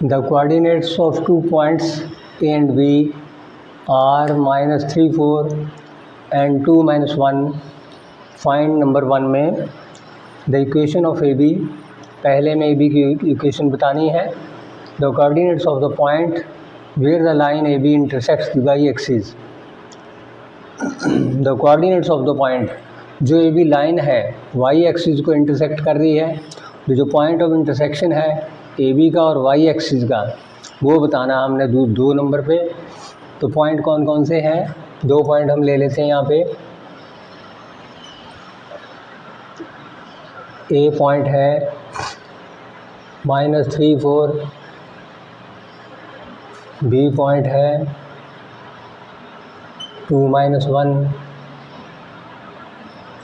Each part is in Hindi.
The coordinates of 2 points A and B are -3, 4 and 2, -1. Find number 1 में the equation of A B, पहले में ए बी की इक्वेशन बतानी है. The coordinates of the point where the line A B intersects the Y axis. The coordinates of the point, जो ए बी लाइन है वाई एक्सिस को इंटरसेक्ट कर रही है. तो जो पॉइंट ऑफ इंटरसेक्शन है ए बी का और वाई एक्सिस का, वो बताना हमने 2 नंबर पे. तो पॉइंट कौन कौन से हैं? 2 पॉइंट हम ले लेते हैं यहाँ पे. ए पॉइंट है -3, 4. बी पॉइंट है 2, -1.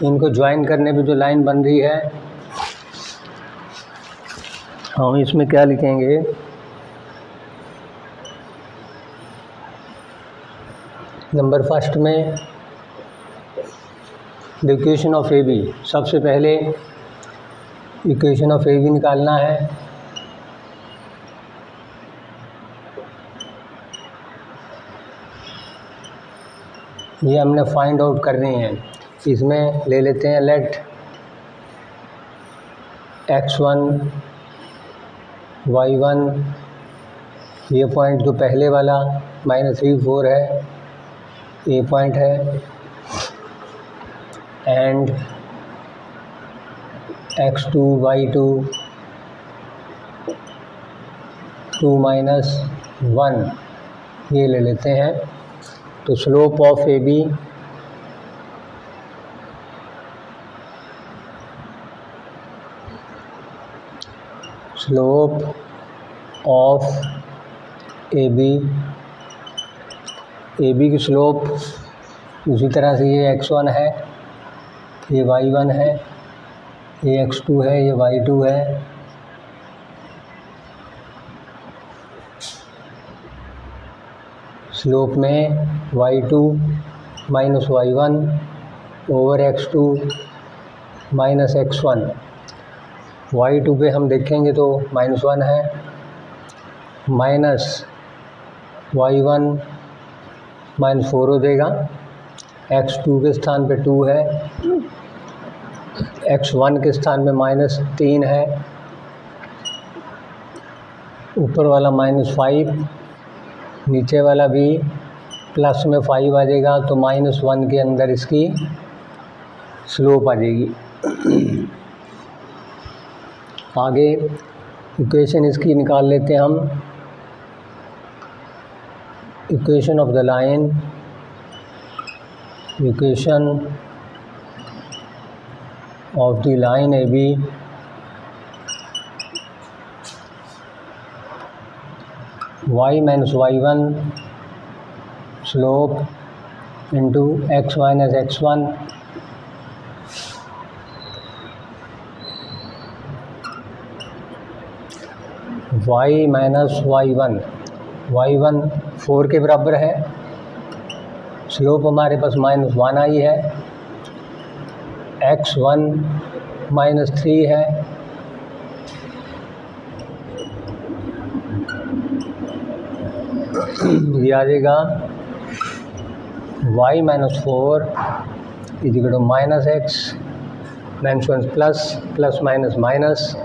इनको ज्वाइन करने पे जो लाइन बन रही है, हम इसमें क्या लिखेंगे? नंबर फर्स्ट में the equation of A B. सबसे पहले इक्वेशन ऑफ ए बी निकालना है. ये हमने फाइंड आउट करनी है. इसमें ले लेते हैं लेट x1 y1, ये पॉइंट जो पहले वाला -3, 4 है, ए पॉइंट है, एंड x2 y2 2 -1, ये ले लेते हैं. तो स्लोप ऑफ ए बी की स्लोप उसी तरह से ये x1 है, ये y1 है, ये x2 है, ये y2 है. स्लोप में y2 -y1 over x2 -x1. y2 पे हम देखेंगे तो -1 है, माइनस y1 -4 हो देगा. x2 के स्थान पे 2 है, x1 के स्थान पे -3 है, ऊपर वाला -5, नीचे वाला भी प्लस में 5 आ जाएगा. तो -1 के अंदर इसकी स्लोप आ जाएगी. आगे इक्वेशन इसकी निकाल लेते हैं हम. Equation of the line, equation of the line A B y -y1 slope into x -x1 y -y1, y1 4 के बराबर है. स्लोप हमारे पास -1 आई है, x1 -3 है, ये आ जाएगा y -4 -x -1 प्लस माइनस.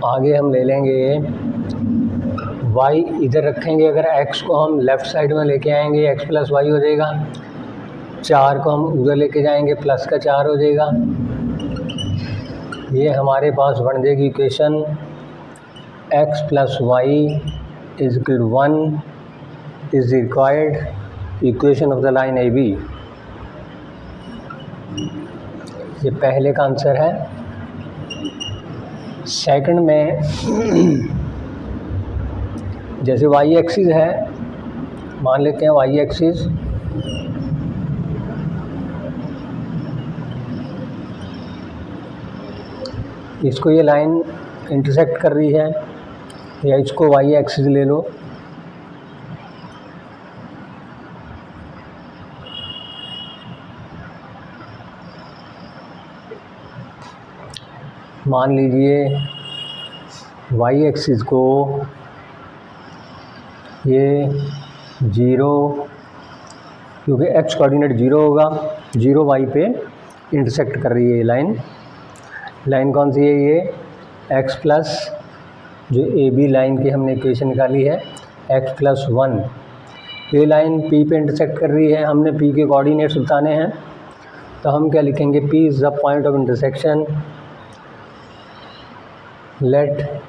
आगे हम ले लेंगे y इधर रखेंगे. अगर x को हम लेफ़्ट साइड में लेके आएंगे x + y हो जाएगा. 4 को हम उधर लेके जाएंगे, प्लस का 4 हो जाएगा. ये हमारे पास बन जाएगी equation x + y = 1 is required equation of the line A B. ये पहले का आंसर है. सेकंड में जैसे वाई एक्सिस है, मान लेते हैं वाई एक्सिस, इसको ये लाइन इंटरसेक्ट कर रही है, या इसको वाई एक्सिस ले लो. मान लीजिए वाई एक्सिस को ये 0, क्योंकि एक्स कोऑर्डिनेट 0 होगा, 0 वाई पे इंटरसेक्ट कर रही है ये लाइन कौन सी है? ये एक्स प्लस जो ए बी लाइन की हमने इक्वेशन निकाली है x+1, ये लाइन पी पे इंटरसेक्ट कर रही है। हमने पी के कोऑर्डिनेट्स बताने हैं, तो हम क्या लिखेंगे? P is the point of intersection, let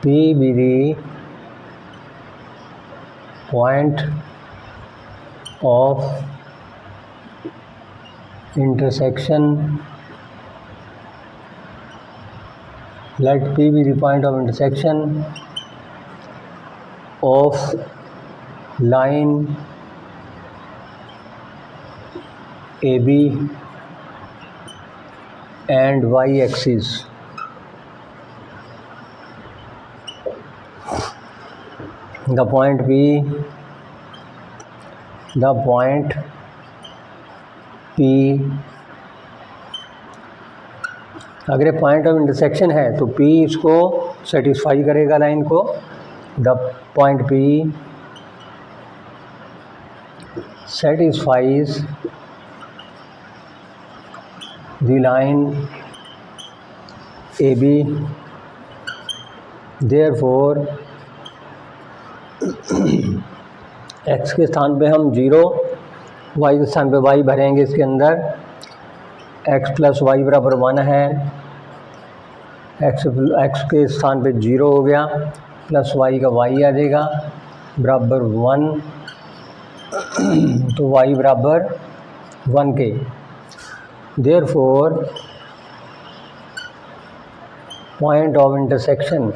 P be the point of intersection, let P be the point of intersection of line AB and y axis. The point P अगर ये पॉइंट ऑफ इंटरसेक्शन है तो P इसको सेटिस्फाई करेगा लाइन को। The point P satisfies the line AB, therefore x के स्थान पे हम 0, y के स्थान पे y भरेंगे इसके अंदर। x+y बराबर 1 है, x के स्थान पे 0 हो गया, प्लस y का y आ जाएगा बराबर 1, तो y बराबर 1 के। Therefore point of intersection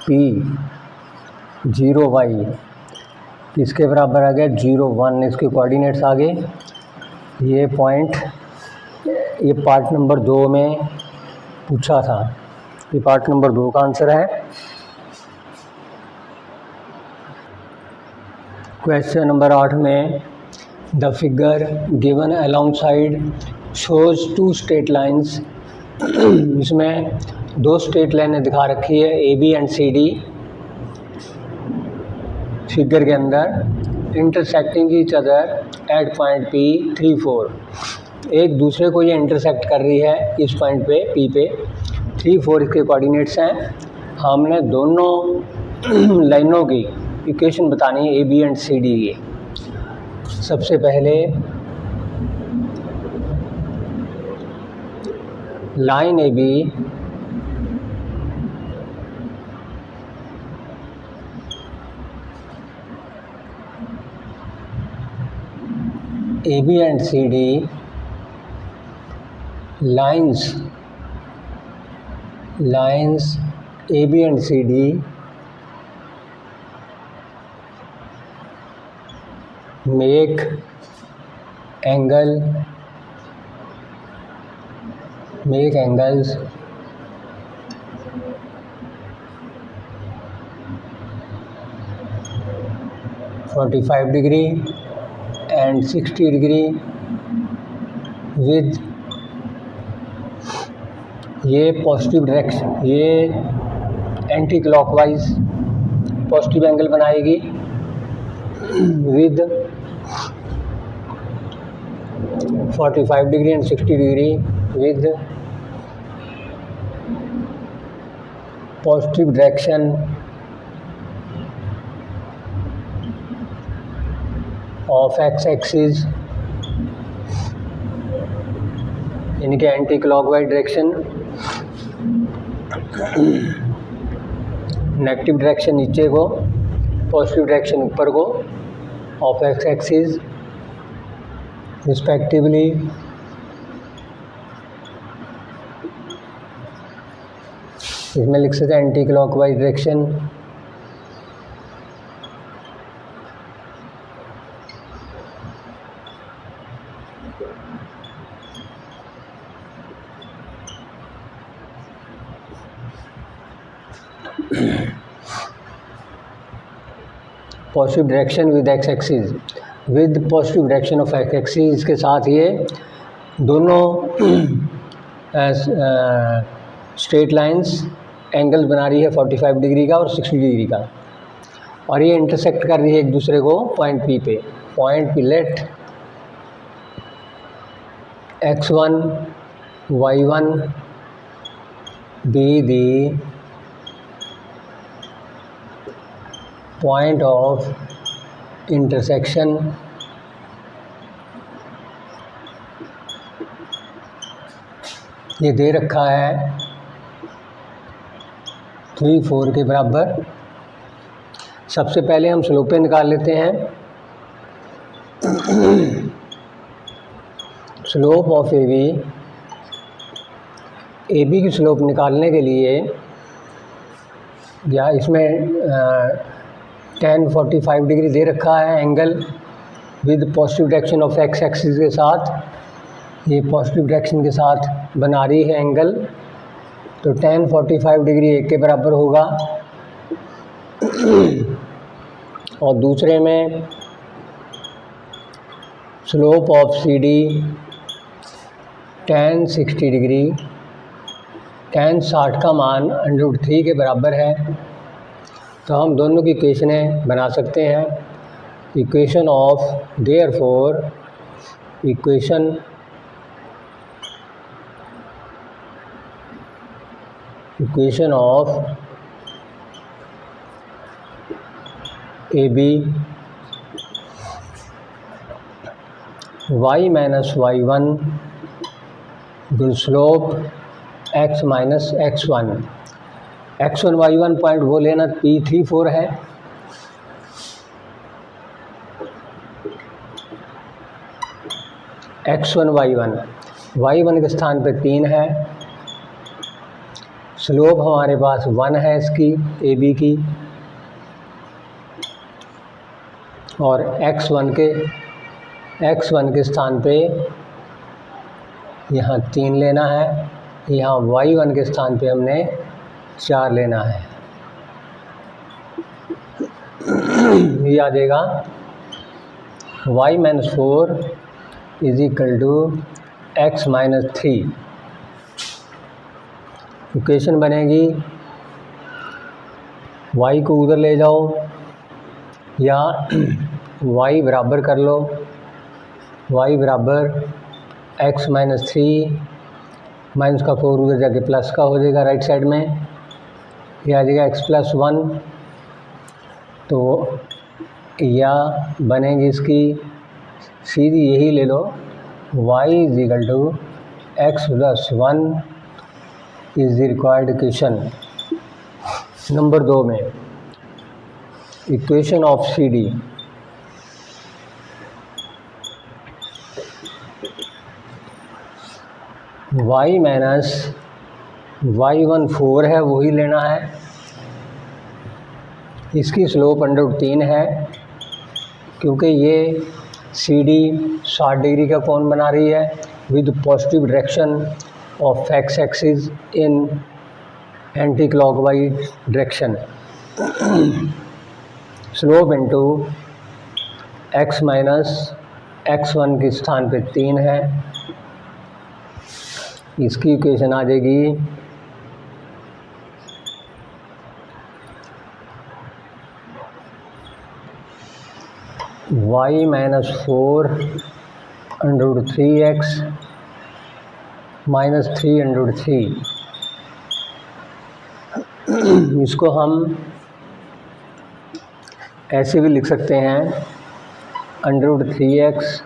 P 0y किसके बराबर आ गया? 0, 1, इसके कोऑर्डिनेट्स आ गए। ये पॉइंट, ये पार्ट नंबर 2 में पूछा था, ये पार्ट नंबर 2 का आंसर है। क्वेश्चन नंबर 8 में the figure given alongside shows 2 straight lines, इसमें 2 स्ट्रेट लाइनें दिखा रखी है AB एंड CD फिगर के अंदर, intersecting each other at point P 3, 4, एक दूसरे को ये इंटरसेक्ट कर रही है इस पॉइंट पे P पे 3, 4 इसके कोऑर्डिनेट्स हैं। हमने दोनों लाइनों की इक्वेशन बतानी है AB एंड CD की। सबसे पहले line AB and CD lines AB and CD make angles 45 degree and 60 degree with ये पॉजिटिव डायरेक्शन, ये एंटी क्लॉकवाइज पॉजिटिव एंगल बनाएगी with 45 degree and 60 degree with positive direction of x-axis, इनके anti clockwise direction, negative direction नीचे को, पॉजिटिव डायरेक्शन ऊपर को ऑफ x-axis रिस्पेक्टिवली। इसमें लिख सकते हैं anti clockwise direction positive direction with x axis, with positive direction of x axis के साथ ये दोनों स्ट्रेट लाइंस एंगल्स बना रही है 45 डिग्री का और 60 डिग्री का, और ये इंटरसेक्ट कर रही है एक दूसरे को पॉइंट पी पे। Point P let x1 y1 be the point of intersection ये दे रखा है 3 4 के बराबर। सबसे पहले हम स्लोपे निकाल लेते हैं। स्लोप ऑफ ए बी की स्लोप निकालने के लिए या इसमें tan 45 डिग्री दे रखा है angle with positive direction of x axis के साथ, ये पॉजिटिव डायरेक्शन के साथ बना रही है एंगल, तो tan 45 डिग्री 1 के बराबर होगा। और दूसरे में slope of C D tan 60 degree, tan 60 का मान √3 के बराबर है। तो हम दोनों की इक्वेशनें बना सकते हैं। Equation of therefore equation of A B y minus y1 will slope x minus x1। x1 y1 point वो लेना P3 4 है, x1 y1 के स्थान पे 3 है। स्लोप हमारे पास 1 है इसकी ए बी की, और x1 के स्थान पे यहाँ 3 लेना है, यहाँ y1 के स्थान पे हमने 4 लेना है। ये आ जाएगा y minus 4 is equal to x minus 3। Equation बनेगी y को उधर ले जाओ या y बराबर कर लो, y बराबर x माइनस 3 माइनस का 4 उधर जाके प्लस का हो जाएगा राइट साइड में, ये आ जाएगा x प्लस 1। तो या बनेगी इसकी सीधी यही ले लो, y is equal to x plus 1 is the required equation. Number 2 में equation of C D y minus y1 4 है, वही लेना है। इसकी स्लोप √3 है, क्योंकि ये सी डी 60 डिग्री का कोण बना रही है with positive direction of x axis in anti clockwise direction. Slope into x minus x1 के स्थान पे 3 है, इसकी इक्वेशन आ जाएगी y माइनस 4 √3x माइनस 3 √3। इसको हम ऐसे भी लिख सकते हैं √3x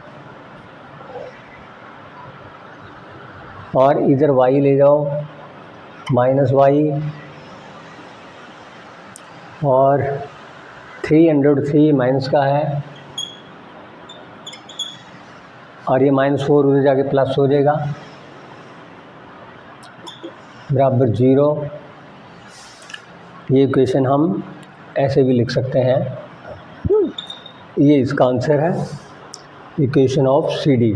और इधर y ले जाओ माइनस y और 3 माइनस का है और ये -4 उधर जाके प्लस हो जाएगा बराबर 0। ये इक्वेशन हम ऐसे भी लिख सकते हैं। ये इसका आंसर है, equation of C D.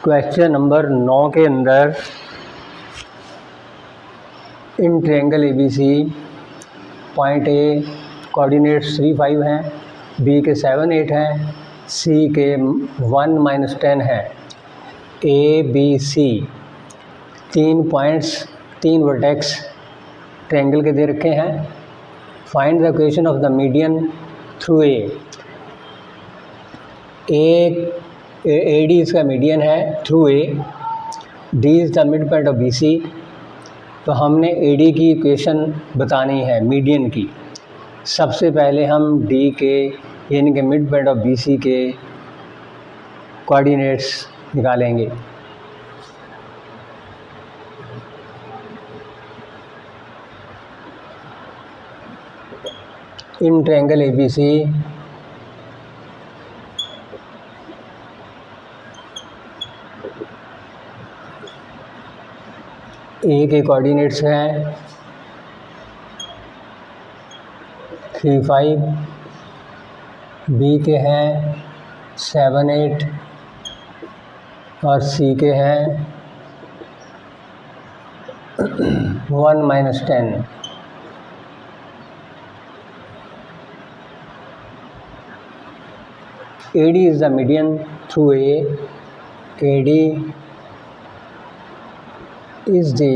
Question number 9 के अंदर in triangle ABC point A coordinates 3 5 हैं, बी के 7 8 हैं, सी के 1 -10 है। ABC 3 पॉइंट्स 3 वर्टेक्स ट्रायंगल के दे रखे हैं। Find the equation of the median through AD इसका मीडियन है through A, D is the mid point of BC। तो हमने AD की इक्वेशन बतानी है मीडियन की। सबसे पहले हम D के यानी कि मिड पॉइंट ऑफ BC के कोऑर्डिनेट्स निकालेंगे। इन ट्रायंगल ABC ए के कोऑर्डिनेट्स हैं 3 5, बी के हैं 7 8 और सी के हैं 1 -10। AD is the median through A. AD is the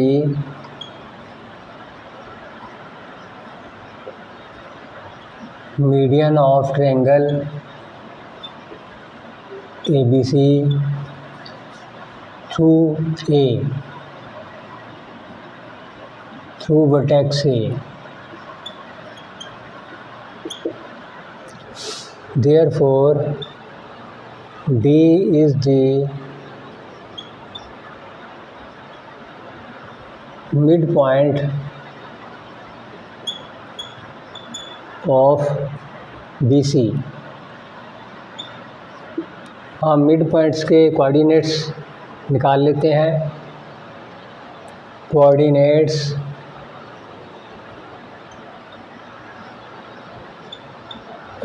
median of triangle ABC through A, through vertex A. Therefore, D is the midpoint of BC। हम मिड पॉइंट्स के कोऑर्डिनेट्स निकाल लेते हैं। Coordinates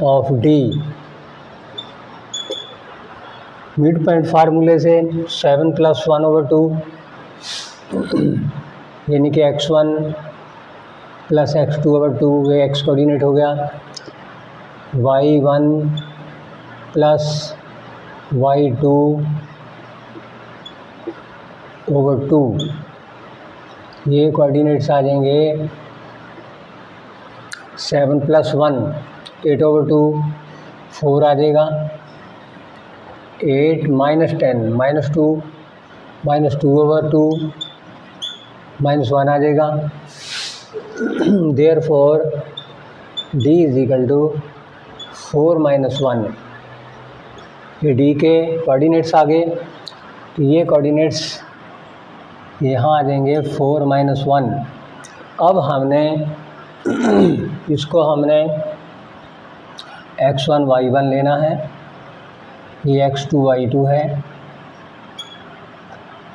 of D mid point फार्मूले से 7 + 1/2 यानी कि x1 + x2/2, ये x कोऑर्डिनेट हो गया। y1 + y2/2 ये कोऑर्डिनेट्स आ जाएंगे। 7 + 1 8/2, 4 आ जाएगा। 8 - 10 -2 -2/2 -1 आ जाएगा। Therefore, D is equal to 4 - 1। ये D के कोऑर्डिनेट्स आ गए, तो ये कोऑर्डिनेट्स यहाँ आ जाएंगे 4 - 1। अब हमने इसको हमने x1 y1 लेना है, ये x2 y2 है।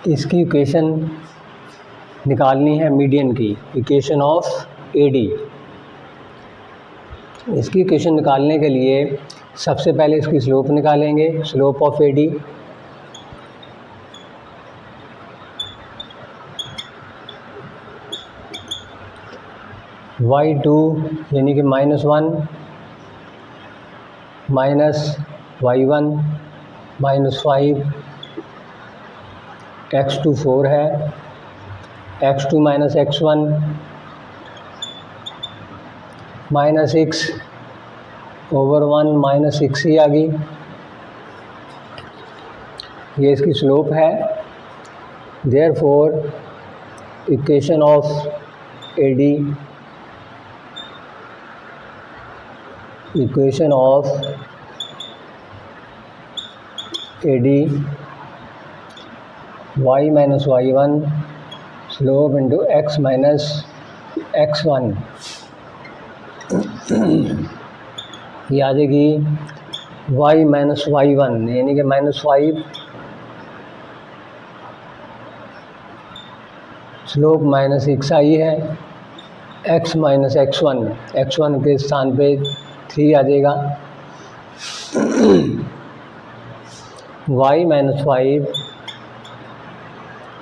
इसकी इक्वेशन निकालनी है मीडियन की, इक्वेशन ऑफ AD। इसकी इक्वेशन निकालने के लिए सबसे पहले इसकी स्लोप निकालेंगे, स्लोप ऑफ AD। y2 यानी कि -1 -y1 -5, x2 4 है, x2 - x1 -6/1 -6 ही आ गई। ये इसकी स्लोप है। Therefore, equation of AD, equation of AD y - y1 slope into x - x1 ये आ जाएगी y - y1 यानी कि -5, स्लोप -6 आई है। x - x1 के स्थान पे 3 आ जाएगा। y - 5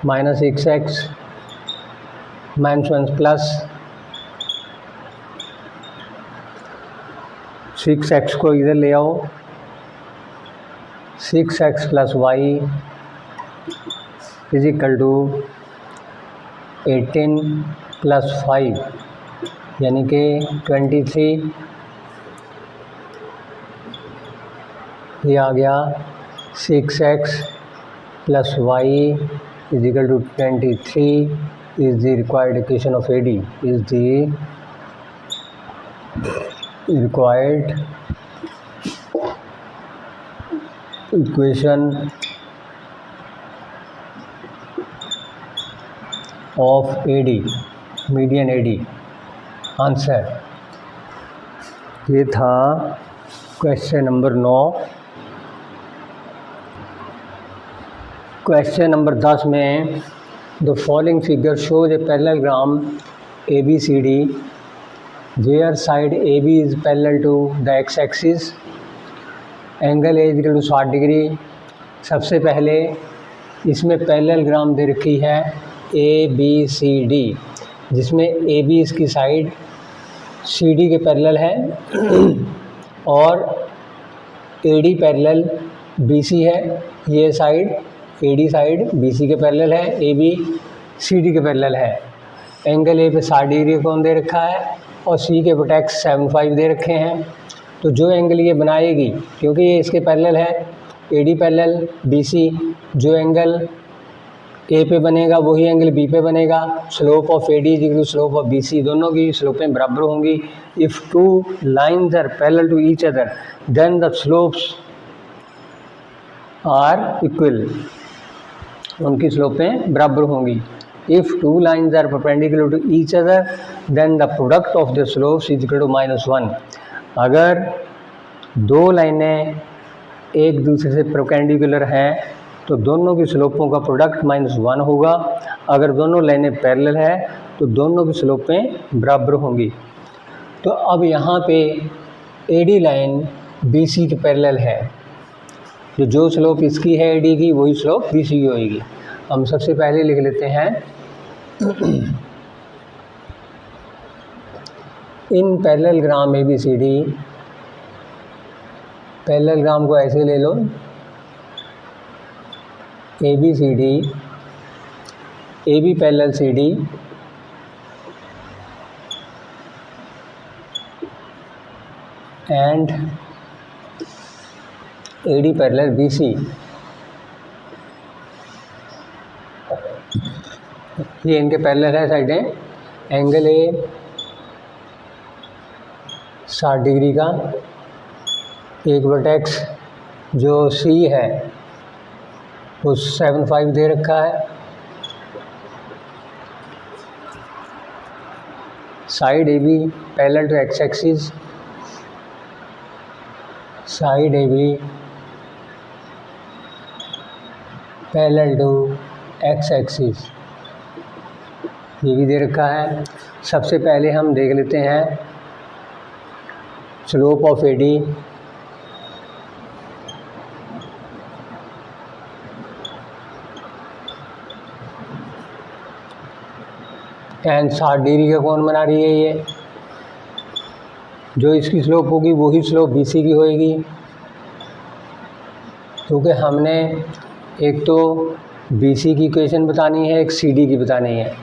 -6x -1 प्लस 6x को इधर ले आओ, 6x plus Y is equal to 18 plus 5 यानी कि 23। ये आ गया 6x plus Y is equal to 23 is the required equation of AD, is the required equation of AD, median AD। Answer ये था क्वेश्चन नंबर 9। क्वेश्चन नंबर 10 में the following figure shows a parallelogram ABCD where side AB is parallel to the x-axis, angle A is equal to 60 degree. सबसे पहले इसमें पैरेललोग्राम दे रखी है ABCD, जिसमें AB इसकी साइड CD के पैरेलल है और AD पैरेलल BC है। ये साइड AD साइड BC के पैरेलल है, AB CD के पैरेलल है। एंगल A पे 60 डिग्री कोण दे रखा है और C के वर्टेक्स 75 दे रखे हैं। तो जो एंगल ये बनाएगी, क्योंकि ये इसके पैरेलल है AD पैरेलल BC, जो एंगल A पे बनेगा वही एंगल B पे बनेगा। Slope of AD is equal to slope of BC, दोनों की स्लोपें बराबर होंगी। If two lines are parallel to each other then the slopes are equal, उनकी स्लोपें बराबर होंगी। If two lines are perpendicular to each other then the product of the slopes is equal to -1। अगर दो लाइनें एक दूसरे से परपेंडिकुलर हैं तो दोनों की स्लोपों का प्रोडक्ट -1 होगा। अगर दोनों लाइनें पैरेलल है तो दोनों की स्लोपें बराबर होंगी। तो अब यहाँ पे AD लाइन BC के पैरेलल है, जो स्लोप इसकी है AD की वही स्लोप BC की होगी। हम सबसे पहले लिख लेते हैं इन पैरेललोग्राम ABCD, पैरेललोग्राम को ऐसे ले लो ABCD, AB parallel CD and AD parallel BC। ये इनके पैरेलल है साइडें। एंगल A 60 डिग्री का, एक वर्टेक्स जो C है वो 75 दे रखा है। Side AB parallel to x axis, side AB parallel to x axis, ये भी दे रखा है। सबसे पहले हम देख लेते हैं slope of AD। tan 60 degree का कोण बना रही है ये, जो इसकी स्लोप होगी वही स्लोप BC की होएगी, क्योंकि हमने एक तो BC की इक्वेशन बतानी है, एक CD की बतानी है।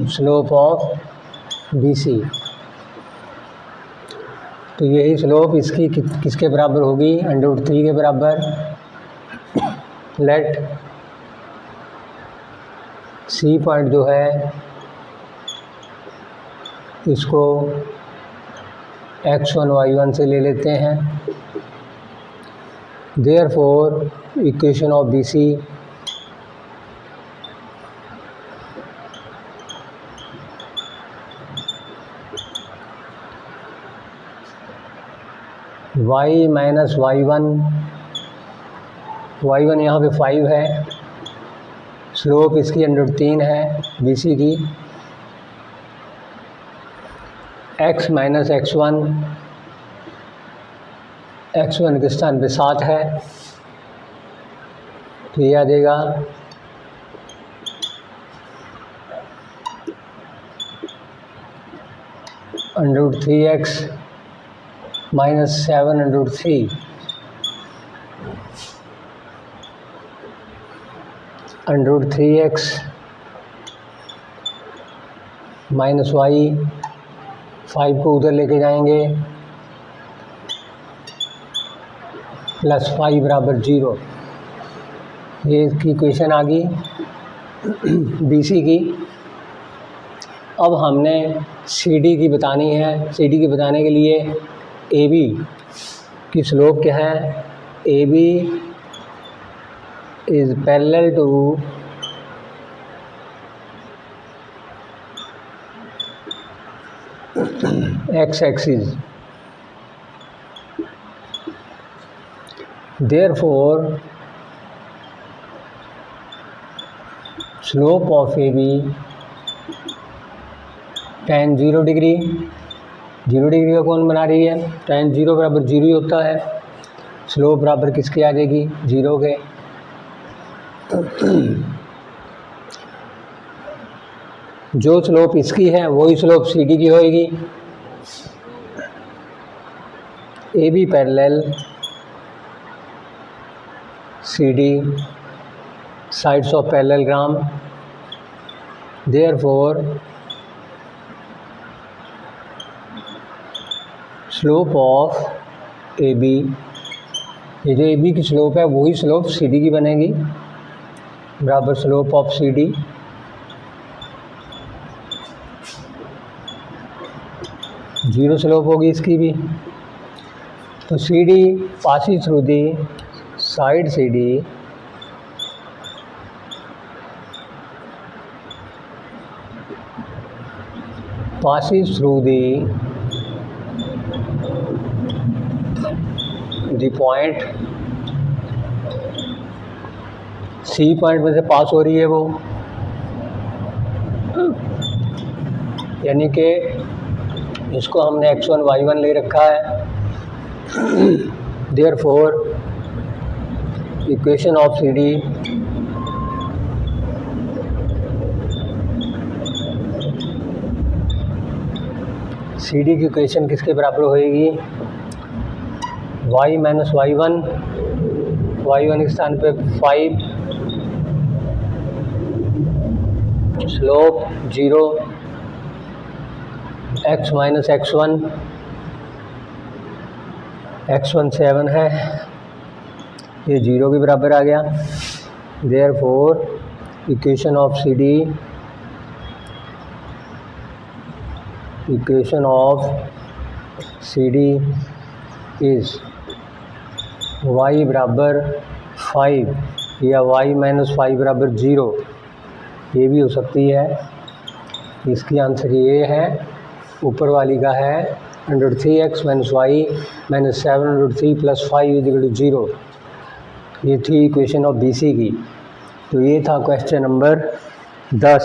स्लोप ऑफ BC, तो यही स्लोप इसकी किसके बराबर होगी, √3 के बराबर। लेट C पॉइंट जो है इसको x1 y1 से ले लेते हैं। Therefore equation of BC y minus y1, y1 यहाँ पे 5 है, स्लोप इसकी √3 है BC की। x माइनस x1, x1 के स्थान पे 7 है, तो ये आ जाएगा √3x minus 7√3 √3x minus Y, 5 को उधर लेके जाएंगे, प्लस 5 बराबर 0। ये इसकी इक्वेशन आ गई BC की। अब हमने CD की बतानी है। CD की बताने के लिए AB की स्लोप क्या है? AB is parallel to x axis, therefore slope of AB tan 0 degree. 0 degree का कौन बना रही है? tan 0 बराबर 0 ही होता है। स्लोप बराबर किसकी आ जाएगी? 0 के। जो स्लोप इसकी है वही स्लोप CD की होएगी। AB parallel CD sides of parallelogram, therefore slope of AB, ये जो AB की स्लोप है वही स्लोप CD की बनेगी, बराबर slope of CD। Zero slope होगी इसकी भी। तो CD passing through the side CD passes through the point C point में से पास हो रही है वो, यानी कि इसको हमने x1 y1 ले रखा है। Therefore equation of CD CD की इक्वेशन किसके बराबर होएगी? y माइनस y1 के स्थान पे 5, स्लोप 0, x माइनस x1 7 है, ये 0 के बराबर आ गया। Therefore equation of CD is y बराबर 5 या y माइनस 5 बराबर 0, ये भी हो सकती है। इसकी आंसर ये है, ऊपर वाली का है √3x minus Y minus 7√3 plus 5 = 0। ये थी इक्वेशन ऑफ BC की। तो ये था क्वेश्चन नंबर 10।